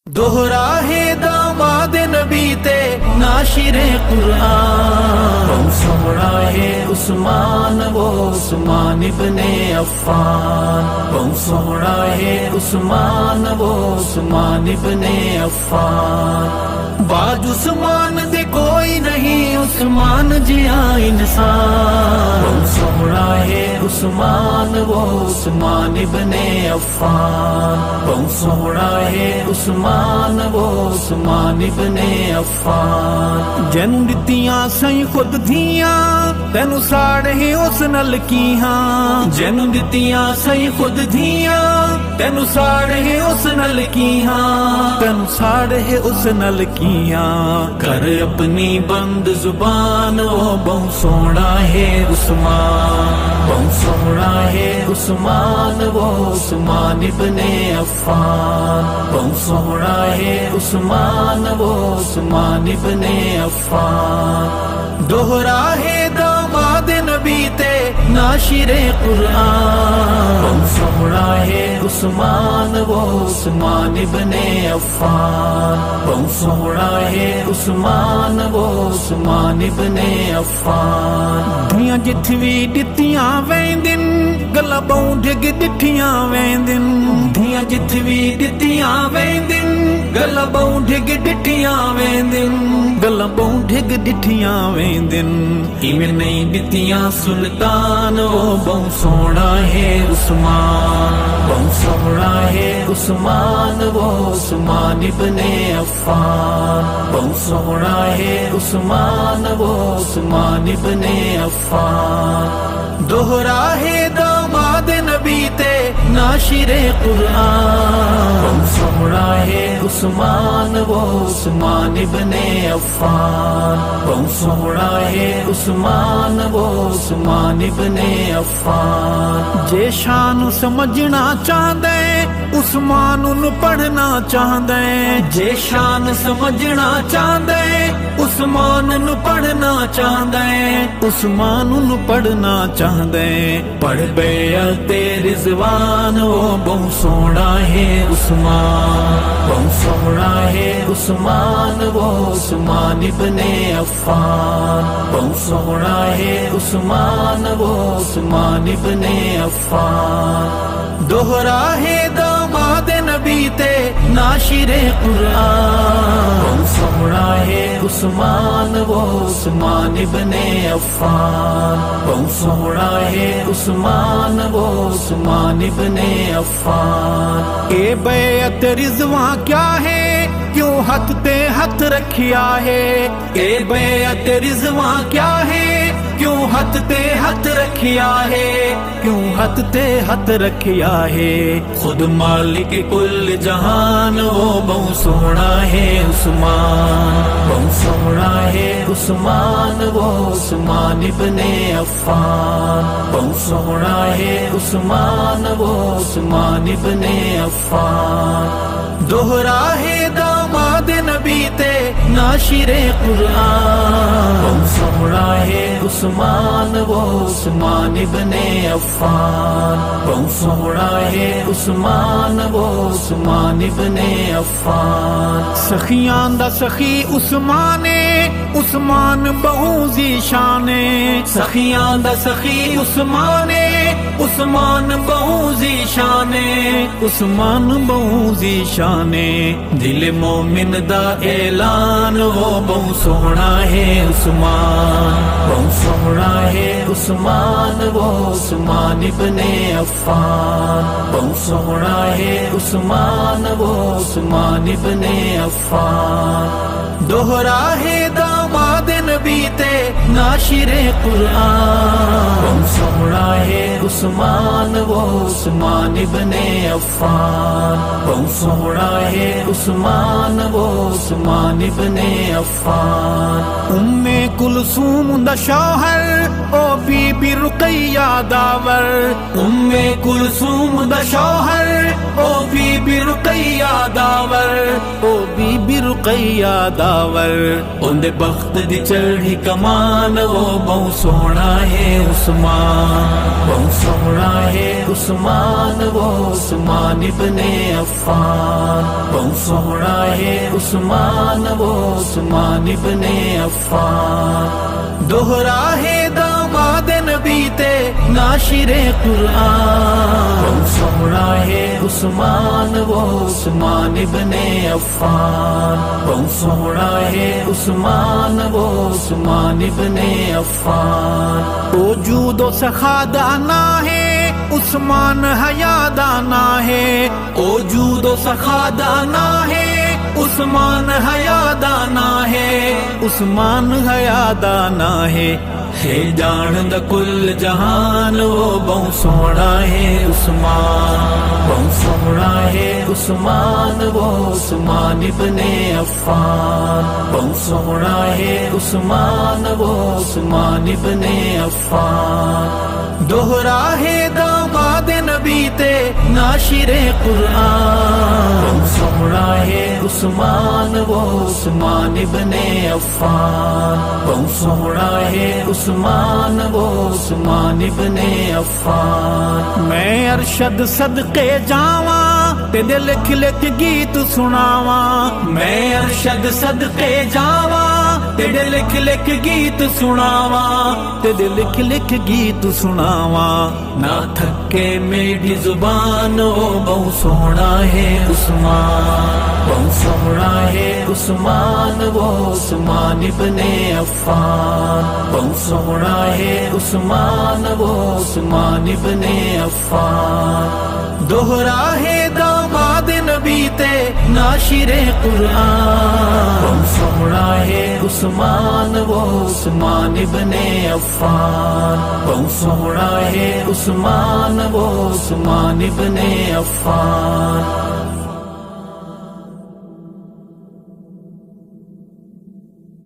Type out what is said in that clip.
دوہرا ہے داماد نبی تے ناشر قرآن، بہت سوڑا ہے عثمان وہ عثمان ابن عفان، بہت سوڑا ہے عثمان وہ عثمان ابن عفان، باج عثمان دے کوئی نہیں عثمان جیا انسان، بہت سوڑا ہے عثمان وہ عثمان ابن عفان، بہت سوڑا ہے عثمان وہ عثمان ابن عفان، جن دتیاں سائیں خود دھیاں تینو ساڑے اس نل کی ہاں، جن دتیاں سائیں خود دھیاں تینو ساڑے اس نل کی ہاں، تینو ساڑے اس نل کی ہاں، کر اپنی بند زبان وہ بہت سوڑا ہے عثمان، بہت سوڑا ہے عثمان وہ عثمان ابن عفان، بہت سوڑا ہے عثمان وہ عثمان ابن عفان، دوہرا ہے داماد نبی تے ناشر قرآن، بہت سوڑا ہے عثمان وہ عثمان ابن عفان، بہت سوڑا ہے عثمان وہ عثمان ابن عفان، دنیا جتھوی دتیاں ویندن گلا بہوں ڈگ ڈٹھیاں ویندن، دنیا جتھوی دتیاں ویندن گلا بہوں ڈگ ڈٹھیاں ویندن، گلا بہوں ڈگ ڈٹھیاں ویندن، ایویں نہیں دتیاں سلطان وہ بہت سوڑا ہے عثمان، بہت سوڑا ہے عثمان وہ عثمان ابن عفان، بہت سوڑا ہے عثمان وہ عثمان ابن عفان، دوہرا ہے داماد نبی تے ناشر قرآن، بہت سوڑا ہے عثمان وہ عثمان ابن عفان، بہت سوڑا ہے عثمان وہ عثمان ابن عفان، جے شان سمجھنا چاہدے عثمان نو پڑھنا چاہدے، جے شان سمجھنا چاہدے عثمان نو پڑھنا چاہدے، عثمان نو پڑھنا چاہدے، پڑھ بیعت رضوان وہ بہت سوڑا ہے عثمان، بہت سوڑا ہے عثمان وہ عثمان ابن عفان، بہت سوڑا ہے عثمان وہ عثمان ابن عفان، دوہرا ہے داماد نبی تے ناشر قرآن، بہت سوڑا ہے عثمان وہ عثمان ابن عفان، بہت سوڑا ہے عثمان وہ عثمان ابن عفان، اے بیعت رضوان کیا ہے کیوں ہاتھ تے ہاتھ رکھیا ہے، اے بیعت رضوان کیا ہے کیوں ہاتھ تے ہاتھ رکھیا ہے، کیوں ہاتھ تے ہاتھ رکھیا ہے، خود مالک کل جہان وہ بہت سوڑا ہے عثمان، بہت سوڑا ہے عثمان وہ عثمان ابن عفان، بہت سوڑا ہے عثمان وہ عثمان ابن عفان، دوہرا ہے داماد نبی تے ناشر قرآن، بہت سوڑا ہے عثمان وہ عثمان ابن عفان، بہت سوڑا ہے عثمان وہ عثمان ابن عفان، سخیاں دا سخی عثمانے عثمان بہو ذیشانے، سخیاں دا سخی عثمانے عثمان بہو ذیشانے، عثمان بہو ذیشانے، دل مومن دا اعلان وہ بہت سوڑا ہے عثمان، بہت سوڑا ہے عثمان وہ عثمان ابن عفان، بہت سوڑا ہے عثمان وہ عثمان ابن عفان، دوہرا ہے داماد نبی تے ناشر قرآن، بہت سوڑا ہے عثمان وہ عثمان ابن عفان، بہت سوڑا ہے عثمان وہ عثمان ابن عفان، کلثوم دا شوہر او بی بی رقیہ داور، کلثوم دا شوہر او بی بی رقیہ داور، او بی بی رقیہ رقیہ داور اندے بخت دی چڑھی کمان وہ بہت سونا ہے عثمان بہت سونا ہے عثمان وہ عثمان ابن عفان بہت سونا ہے عثمان وہ عثمان ابن عفان دوہرا ہے داماد نبی تے ناشر قرآن بہت سونا ہے عثمان وہ عثمان ابن عفان بہت سونا ہے عثمان وہ عثمان ابن عفان وجود و سخا دانا ہے عثمان حیا دانا ہے وجود و سخا دانا ہے عثمان حیا دانا ہے عثمان حیا دانا ہے جان دا کل جہان وہ بہت سونا ہے عثمان بہت سونا ہے عثمان وہ عثمان ابن عفان بہت سونا ہے عثمان وہ عثمان ابن عفان دوہرا ہے داماد نبی تے ناشر قرآن بہت سونا ہے عثمان وہ عثمان ابن عفان بہت سونا ہے عثمان وہ عثمان ابن عفان میں ارشد صدقے جاواں تے لکھ لکھ گیت سناواں میں ارشد صدقے جاواں تے لکھ لکھ گیت سناواں تے لکھ لکھ گیت سناواں نہ تھکے میری زبان وہ بہت سونا ہے عثمان بہت سونا ہے عثمان وہ عثمان ابن عفان بہت سونا ہے عثمان وہ عثمان ابن عفان دوہرا ہے داماد نبی تے ناشر قرآن بہت سونا ہے عثمان وہ عثمان ابن عفان بہت سونا ہے عثمان وہ عثمان ابن عفان